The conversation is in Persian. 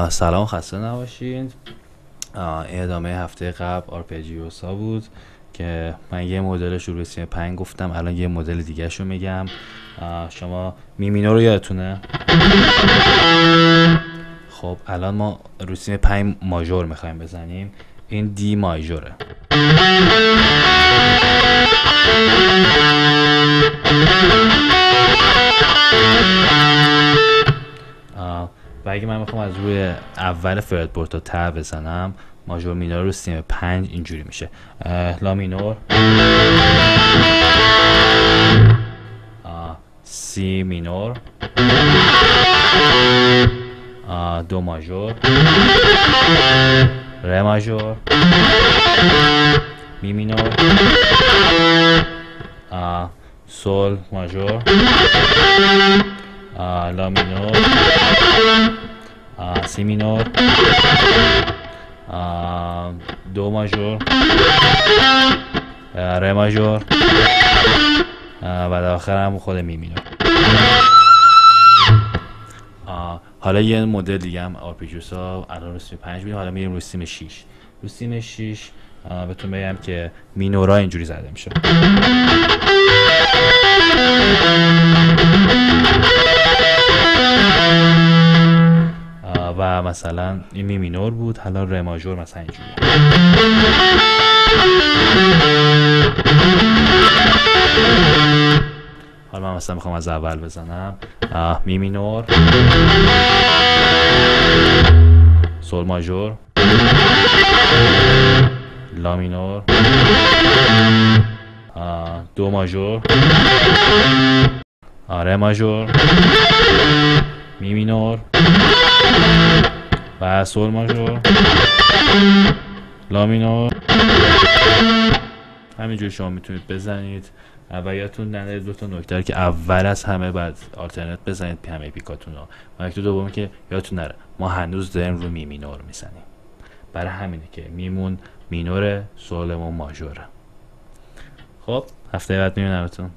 سلام، خسته نباشید. ادامه هفته قبل آرپجیوسا بود که من یه مدلش رو روی 5 گفتم. الان یه مدل دیگه شو میگم. شما میمینو رو یادتونه؟ خب الان ما روی 5 ماژور میخوایم بزنیم. این دی ماژوره. و اگه من میخوام از روی اول فردبورد تا ته بزنم، ماژور مینور رو سی 5 اینجوری میشه: لا مینور، سی مینور، دو ماژور، ره ماژور، می مینور، سول ماژور، لا مینور، سی مینور، دو ماژور، ره ماژور و در آخر هم خود می مینور. حالا یه مدل دیگه هم آرپیجیوسا الان رو سی 5 میدیم. حالا میریم رو سیم 6. رو سیم 6 بهتون بگم که مینورا اینجوری زده میشه: و مثلا این می مینور بود، حالا ره ماژور مثلا اینجوری. حالا من مثلا میخوام از اول بزنم: می مینور، سول ماژور، لا مینور، دو ماژور، ره ماژور، می مینور و سول ماژور، لا مینور. همینجوری شما میتونید بزنید. و یادتون نره دو تا نکته که اول از همه بعد آلترنت بزنید همه پیکاتون رو. و نکته دوم که یادتون نره ما هنوز داریم رو می مینور میزنیم، برای همینه که میمون مینور، سولمون ماژوره. خب هفته بعد میبینمتون.